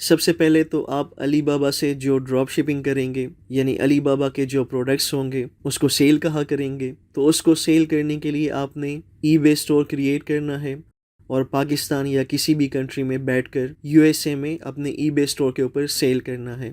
سب سے پہلے تو آپ علی بابا سے جو ڈراپ شپنگ کریں گے، یعنی علی بابا کے جو پروڈکٹس ہوں گے اس کو سیل کہا کریں گے، تو اس کو سیل کرنے کے لیے آپ نے ای بے اسٹور کریٹ کرنا ہے اور پاکستان یا کسی بھی کنٹری میں بیٹھ کر یو ایس اے میں اپنے ای بے اسٹور کے اوپر سیل کرنا ہے۔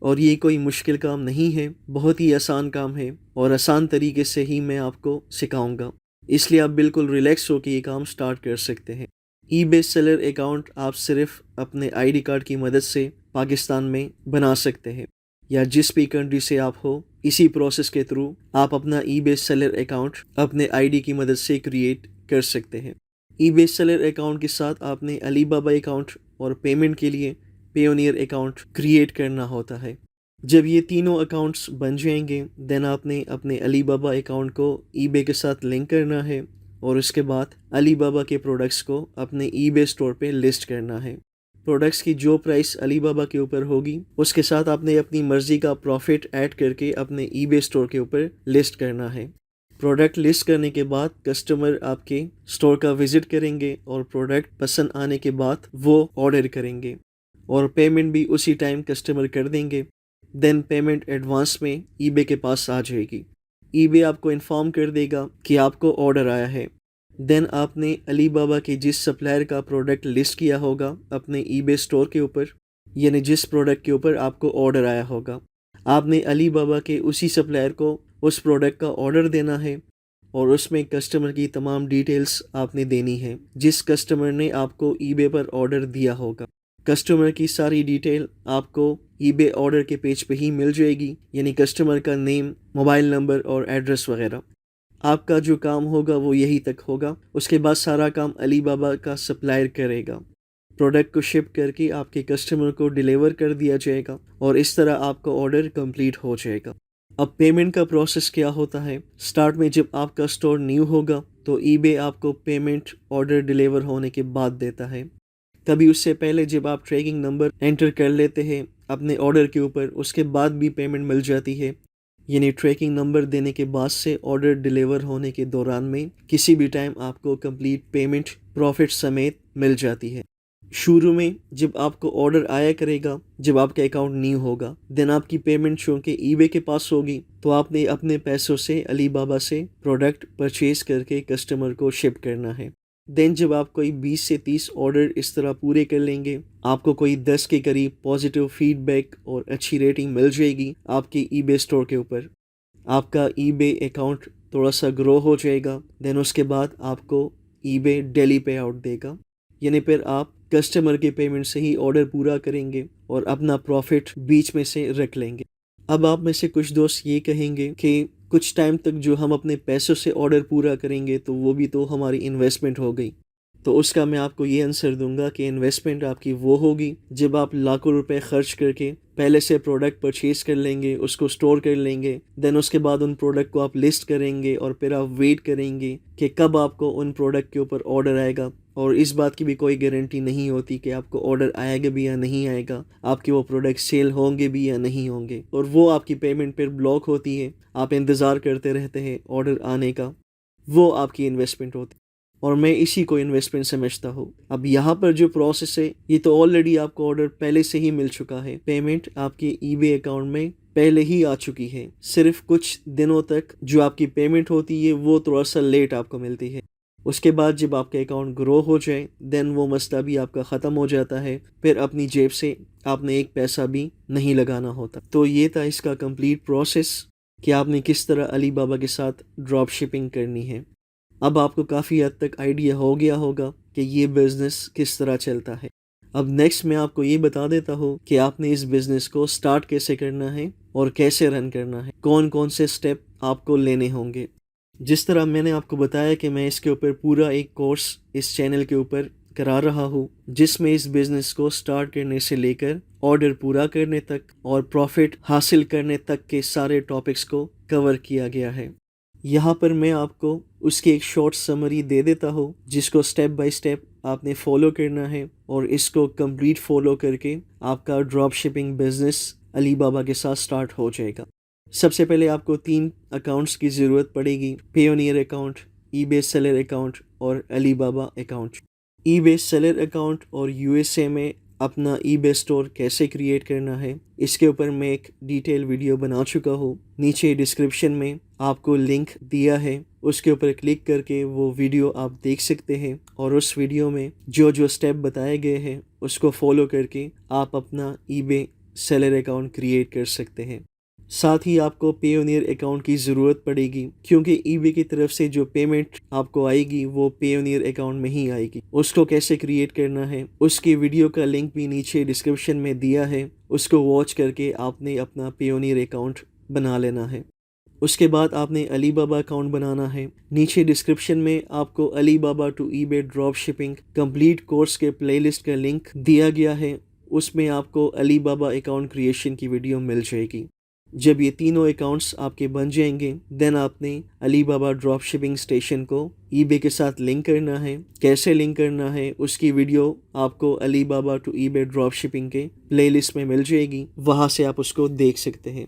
اور یہ کوئی مشکل کام نہیں ہے، بہت ہی آسان کام ہے اور آسان طریقے سے ہی میں آپ کو سکھاؤں گا، اس لیے آپ بالکل ریلیکس ہو کے یہ کام سٹارٹ کر سکتے ہیں۔ ای بے سیلر اکاؤنٹ آپ صرف اپنے آئی ڈی کارڈ کی مدد سے پاکستان میں بنا سکتے ہیں، یا جس بھی کنٹری سے آپ ہو اسی پروسیس کے تھرو آپ اپنا ای بے سیلر اکاؤنٹ اپنے آئی ڈی کی مدد سے کریٹ کر سکتے ہیں۔ ای بے سیلر اکاؤنٹ کے ساتھ آپ نے علی بابا اکاؤنٹ اور پیمنٹ کے لیے پیونیئر اکاؤنٹ کریٹ کرنا ہوتا ہے۔ جب یہ تینوں اکاؤنٹس بن جائیں گے دین آپ نے اپنے علی بابا اکاؤنٹ کو ای بے کے ساتھ لنک کرنا ہے اور اس کے بعد علی بابا کے پروڈکٹس کو اپنے ای بے اسٹور پہ لسٹ کرنا ہے۔ پروڈکٹس کی جو پرائس علی بابا کے اوپر ہوگی اس کے ساتھ آپ نے اپنی مرضی کا پروفٹ ایڈ کر کے اپنے ای بے اسٹور کے اوپر لسٹ کرنا ہے۔ پروڈکٹ لسٹ کرنے کے بعد کسٹمر آپ کے اسٹور کا وزٹ کریں گے اور پروڈکٹ پسند آنے کے بعد وہ آرڈر کریں گے اور پیمنٹ بھی اسی ٹائم کسٹمر کر دیں گے۔ دین پیمنٹ ایڈوانس میں ای بے کے پاس آ جائے گی۔ ای بے آپ کو انفارم کر دے گا کہ آپ کو آرڈر آیا ہے۔ دین آپ نے علی بابا کے جس سپلائر کا پروڈکٹ لسٹ کیا ہوگا اپنے ای بے اسٹور کے اوپر، یعنی جس پروڈکٹ کے اوپر آپ کو آرڈر آیا ہوگا، آپ نے علی بابا کے اسی سپلائر کو اس پروڈکٹ کا آرڈر دینا ہے اور اس میں کسٹمر کی تمام ڈیٹیلز آپ نے دینی ہے جس کسٹمر نے آپ کو ای بے پر آرڈر دیا ہوگا۔ کسٹمر کی ساری ڈیٹیل آپ کو ای بے آرڈر کے پیج پہ ہی مل جائے گی، یعنی کسٹمر کا نیم، موبائل نمبر اور ایڈریس وغیرہ۔ آپ کا جو کام ہوگا وہ یہی تک ہوگا، اس کے بعد سارا کام علی بابا کا سپلائر کرے گا۔ پروڈکٹ کو شپ کر کے آپ کے کسٹمر کو ڈیلیور کر دیا جائے گا اور اس طرح آپ کا آرڈر کمپلیٹ ہو جائے گا۔ اب پیمنٹ کا پروسیس کیا ہوتا ہے؟ سٹارٹ میں جب آپ کا سٹور نیو ہوگا تو ای بے آپ کو پیمنٹ آرڈر ڈیلیور ہونے کے بعد دیتا ہے۔ کبھی اس سے پہلے جب آپ ٹریکنگ نمبر انٹر کر لیتے ہیں اپنے آرڈر کے اوپر اس کے بعد بھی پیمنٹ مل جاتی ہے، یعنی ٹریکنگ نمبر دینے کے بعد سے آرڈر ڈیلیور ہونے کے دوران میں کسی بھی ٹائم آپ کو کمپلیٹ پیمنٹ پروفٹ سمیت مل جاتی ہے۔ شروع میں جب آپ کو آرڈر آیا کرے گا، جب آپ کا اکاؤنٹ نیو ہوگا، دین آپ کی پیمنٹ چونکہ ای بے کے پاس ہوگی تو آپ نے اپنے پیسوں سے علی بابا سے پروڈکٹ پرچیز کر کے کسٹمر کو شپ کرنا ہے۔ دین جب آپ کوئی 20 سے 30 آرڈر اس طرح پورے کر لیں گے، آپ کو کوئی 10 کے قریب پازیٹیو فیڈ بیک اور اچھی ریٹنگ مل جائے گی آپ کے ای بے اسٹور کے اوپر۔ آپ کا ای بے اکاؤنٹ تھوڑا سا گرو ہو جائے گا، دین اس کے بعد آپ کو ای بے ڈیلی پے آؤٹ دے گا، یعنی پھر آپ کسٹمر کے پیمنٹ سے ہی آرڈر پورا کریں گے اور اپنا پروفٹ بیچ میں سے رکھ لیں گے۔ اب آپ میں سے کچھ دوست یہ کہیں گے کہ کچھ ٹائم تک جو ہم اپنے پیسوں سے آرڈر پورا کریں گے تو وہ بھی تو ہماری انویسٹمنٹ ہو گئی۔ تو اس کا میں آپ کو یہ آنسر دوں گا کہ انویسٹمنٹ آپ کی وہ ہوگی جب آپ لاکھوں روپے خرچ کر کے پہلے سے پروڈکٹ پرچیز کر لیں گے، اس کو سٹور کر لیں گے، دین اس کے بعد ان پروڈکٹ کو آپ لسٹ کریں گے اور پھر آپ ویٹ کریں گے کہ کب آپ کو ان پروڈکٹ کے اوپر آرڈر آئے گا، اور اس بات کی بھی کوئی گارنٹی نہیں ہوتی کہ آپ کو آرڈر آئے گا بھی یا نہیں آئے گا، آپ کے وہ پروڈکٹ سیل ہوں گے بھی یا نہیں ہوں گے، اور وہ آپ کی پیمنٹ پھر بلاک ہوتی ہے، آپ انتظار کرتے رہتے ہیں آرڈر آنے کا، وہ آپ کی انویسٹمنٹ ہوتی ہے، اور میں اسی کو انویسٹمنٹ سمجھتا ہوں۔ اب یہاں پر جو پروسیس ہے یہ تو آلریڈی آپ کو آرڈر پہلے سے ہی مل چکا ہے، پیمنٹ آپ کے ای بے اکاؤنٹ میں پہلے ہی آ چکی ہے، صرف کچھ دنوں تک جو آپ کی پیمنٹ ہوتی ہے وہ تھوڑا سا لیٹ آپ کو ملتی ہے۔ اس کے بعد جب آپ کا اکاؤنٹ گرو ہو جائے دین وہ مسئلہ بھی آپ کا ختم ہو جاتا ہے، پھر اپنی جیب سے آپ نے ایک پیسہ بھی نہیں لگانا ہوتا۔ تو یہ تھا اس کا کمپلیٹ پروسیس کہ آپ نے کس طرح علی بابا کے ساتھ ڈراپ شپنگ کرنی ہے۔ اب آپ کو کافی حد تک آئیڈیا ہو گیا ہوگا کہ یہ بزنس کس طرح چلتا ہے۔ اب نیکسٹ میں آپ کو یہ بتا دیتا ہوں کہ آپ نے اس بزنس کو سٹارٹ کیسے کرنا ہے اور کیسے رن کرنا ہے، کون کون سے سٹیپ آپ کو لینے ہوں گے۔ جس طرح میں نے آپ کو بتایا کہ میں اس کے اوپر پورا ایک کورس اس چینل کے اوپر کرا رہا ہوں جس میں اس بزنس کو سٹارٹ کرنے سے لے کر آرڈر پورا کرنے تک اور پروفٹ حاصل کرنے تک کے سارے ٹاپکس کو کور کیا گیا ہے۔ یہاں پر میں آپ کو اس کی ایک شارٹ سمری دے دیتا ہوں جس کو سٹیپ بائی سٹیپ آپ نے فالو کرنا ہے، اور اس کو کمپلیٹ فالو کر کے آپ کا ڈراپ شپنگ بزنس علی بابا کے ساتھ سٹارٹ ہو جائے گا۔ سب سے پہلے آپ کو 3 اکاؤنٹس کی ضرورت پڑے گی، پیونیئر اکاؤنٹ، ای بے سیلر اکاؤنٹ اور علی بابا اکاؤنٹ۔ ای بے سیلر اکاؤنٹ اور یو ایس اے میں اپنا ای بے اسٹور کیسے کریٹ کرنا ہے، اس کے اوپر میں ایک ڈیٹیل ویڈیو بنا چکا ہوں۔ نیچے ڈسکرپشن میں آپ کو لنک دیا ہے، اس کے اوپر کلک کر کے وہ ویڈیو آپ دیکھ سکتے ہیں، اور اس ویڈیو میں جو اسٹیپ بتائے گئے ہیں اس کو فالو کر کے آپ اپنا ای بے سیلر اکاؤنٹ کریٹ کر سکتے ہیں۔ ساتھ ہی آپ کو پیونیئر اکاؤنٹ کی ضرورت پڑے گی، کیونکہ ای بے کی طرف سے جو پیمنٹ آپ کو آئے گی وہ پیونیئر اکاؤنٹ میں ہی آئے گی۔ اس کو کیسے کریٹ کرنا ہے، اس کی ویڈیو کا لنک بھی نیچے ڈسکرپشن میں دیا ہے، اس کو واچ کر کے آپ نے اپنا پیونیئر اکاؤنٹ بنا لینا ہے۔ اس کے بعد آپ نے علی بابا اکاؤنٹ بنانا ہے۔ نیچے ڈسکرپشن میں آپ کو علی بابا ٹو ای بے ڈراپ شپنگ کمپلیٹ کورس کے پلے لسٹ کا لنک دیا گیا ہے، اس میں آپ کو علی بابا اکاؤنٹ کریشن کی ویڈیو مل جائے گی۔ جب یہ تینوں اکاؤنٹس آپ کے بن جائیں گے، دین آپ نے علی بابا ڈراپ شپنگ اسٹیشن کو ای بے کے ساتھ لنک کرنا ہے۔ کیسے لنک کرنا ہے اس کی ویڈیو آپ کو علی بابا ٹو ای بے ڈراپ شپنگ کے پلے لسٹ میں مل جائے گی، وہاں سے آپ اس کو دیکھ سکتے ہیں۔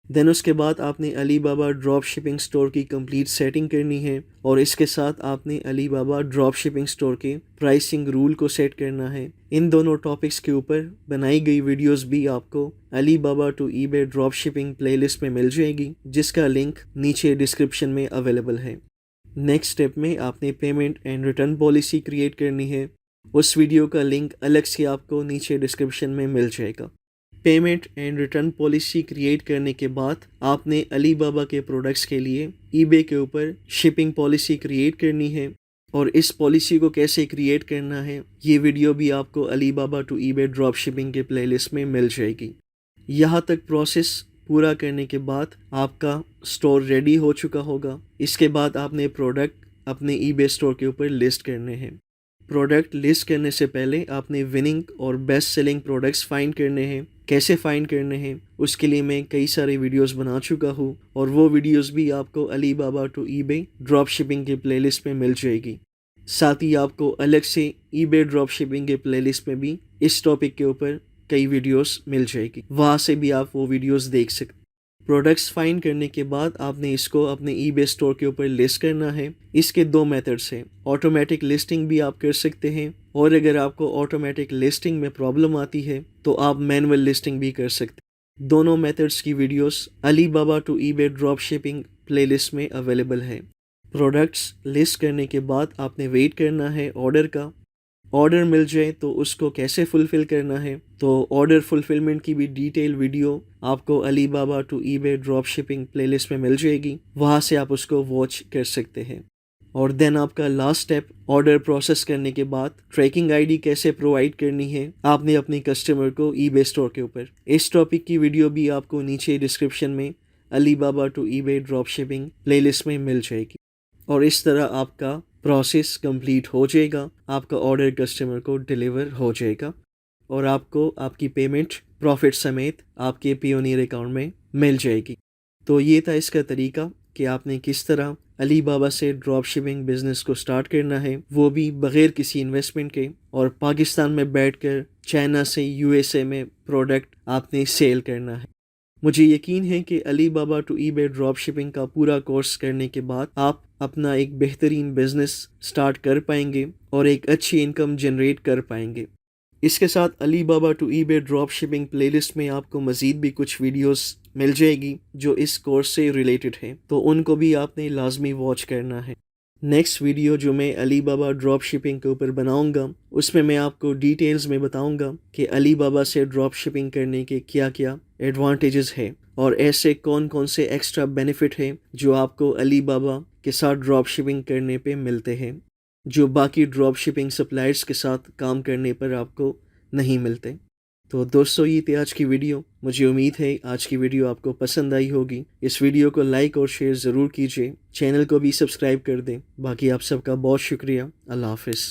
دین اس کے بعد آپ نے علی بابا ڈراپ شپنگ سٹور کی کمپلیٹ سیٹنگ کرنی ہے، اور اس کے ساتھ آپ نے علی بابا ڈراپ شپنگ سٹور کے پرائسنگ رول کو سیٹ کرنا ہے۔ ان دونوں ٹاپکس کے اوپر بنائی گئی ویڈیوز بھی آپ کو علی بابا ٹو ای بے ڈراپ شپنگ پلے لسٹ میں مل جائے گی، جس کا لنک نیچے ڈسکرپشن میں اویلیبل ہے۔ نیکسٹ اسٹیپ میں آپ نے payment and return policy create کرنی ہے، اس ویڈیو کا لنک الگ سے آپ کو نیچے ڈسکرپشن میں مل جائے گا۔ Payment and return policy create کرنے کے بعد آپ نے علی بابا کے پروڈکٹس کے لیے ای بے کے اوپر شپنگ پالیسی کریٹ کرنی ہے، اور اس پالیسی کو کیسے کریٹ کرنا ہے یہ ویڈیو بھی آپ کو علی بابا ٹو ای بے ڈراپ شپنگ کے پلے لسٹ میں مل جائے گی۔ یہاں تک پروسیس پورا کرنے کے بعد آپ کا سٹور ریڈی ہو چکا ہوگا۔ اس کے بعد آپ نے پروڈکٹ اپنے ای بے سٹور کے اوپر لسٹ کرنے ہیں۔ پروڈکٹ لسٹ کرنے سے پہلے آپ نے وننگ اور بیسٹ سیلنگ پروڈکٹس فائنڈ کرنے ہیں۔ کیسے فائنڈ کرنے ہیں اس کے لیے میں کئی سارے ویڈیوز بنا چکا ہوں، اور وہ ویڈیوز بھی آپ کو علی بابا ٹو ای بے ڈراپ شپنگ کے پلے لسٹ میں مل جائے گی۔ ساتھ ہی آپ کو الگ سے ای بے ڈراپ شپنگ کے پلے لسٹ میں بھی اس ٹاپک کے اوپر کئی ویڈیوز مل جائے گی، وہاں سے بھی آپ وہ ویڈیوز دیکھ سکتے۔ پروڈکٹس فائنڈ کرنے کے بعد آپ نے اس کو اپنے ای بے سٹور کے اوپر لسٹ کرنا ہے۔ اس کے دو میتھڈس ہیں، آٹومیٹک لسٹنگ بھی آپ کر سکتے ہیں، اور اگر آپ کو آٹومیٹک لسٹنگ میں پرابلم آتی ہے تو آپ مینول لسٹنگ بھی کر سکتے ہیں۔ دونوں میتھڈس کی ویڈیوز علی بابا ٹو ای بے ڈراپ شپنگ پلے لسٹ میں اویلیبل ہے۔ پروڈکٹس لسٹ کرنے کے بعد آپ نے ویٹ کرنا ہے آرڈر کا۔ آرڈر مل جائے تو اس کو کیسے فلفل کرنا ہے، تو آرڈر فلفلمنٹ کی بھی ڈیٹیل ویڈیو آپ کو علی بابا ٹو ای بے ڈراپ شپنگ پلے لسٹ میں مل جائے گی، وہاں سے آپ اس کو واچ کر سکتے ہیں۔ اور دین آپ کا لاسٹ اسٹیپ آرڈر پروسیس کرنے کے بعد ٹریکنگ آئی ڈی کیسے پرووائڈ کرنی ہے آپ نے اپنی کسٹمر کو ای بے اسٹور کے اوپر۔ اس ٹاپک کی ویڈیو بھی آپ کو نیچے ڈسکرپشن میں علی بابا ٹو ای بے ڈراپ شپنگ پلے لسٹ میں مل جائے گی، اور اس طرح آپ کا پروسیس کمپلیٹ ہو جائے گا، آپ کا آرڈر کسٹمر کو ڈیلیور ہو جائے گا، اور آپ کو آپ کی پیمنٹ پروفٹ سمیت آپ کے پیونیئر اکاؤنٹ میں مل جائے گی۔ تو یہ تھا اس کا طریقہ کہ آپ نے کس طرح علی بابا سے ڈراپ شپنگ بزنس کو سٹارٹ کرنا ہے، وہ بھی بغیر کسی انویسٹمنٹ کے، اور پاکستان میں بیٹھ کر چائنا سے یو ایس اے میں پروڈکٹ آپ نے سیل کرنا ہے۔ مجھے یقین ہے کہ علی بابا ٹو ای بے ڈراپ شپنگ کا پورا کورس کرنے کے بعد آپ اپنا ایک بہترین بزنس سٹارٹ کر پائیں گے اور ایک اچھی انکم جنریٹ کر پائیں گے۔ اس کے ساتھ علی بابا ٹو ای بے ڈراپ شپنگ پلے لسٹ میں آپ کو مزید بھی کچھ ویڈیوز مل جائے گی جو اس کورس سے ریلیٹڈ ہیں، تو ان کو بھی آپ نے لازمی واچ کرنا ہے۔ نیکسٹ ویڈیو جو میں علی بابا ڈراپ شپنگ کے اوپر بناؤں گا، اس میں آپ کو ڈیٹیلز میں بتاؤں گا کہ علی بابا سے ڈراپ شپنگ کرنے کے کیا کیا ایڈوانٹیجز ہیں، اور ایسے کون کون سے ایکسٹرا بینیفٹ ہیں جو آپ کو علی بابا کے ساتھ ڈراپ شپنگ کرنے پہ ملتے ہیں، جو باقی ڈراپ شپنگ سپلائرز کے ساتھ کام کرنے پر آپ کو نہیں ملتے۔ تو دوستو، یہ تھی آج کی ویڈیو۔ مجھے امید ہے آج کی ویڈیو آپ کو پسند آئی ہوگی۔ اس ویڈیو کو لائک اور شیئر ضرور کیجیے، چینل کو بھی سبسکرائب کر دیں۔ باقی آپ سب کا بہت شکریہ۔ اللہ حافظ۔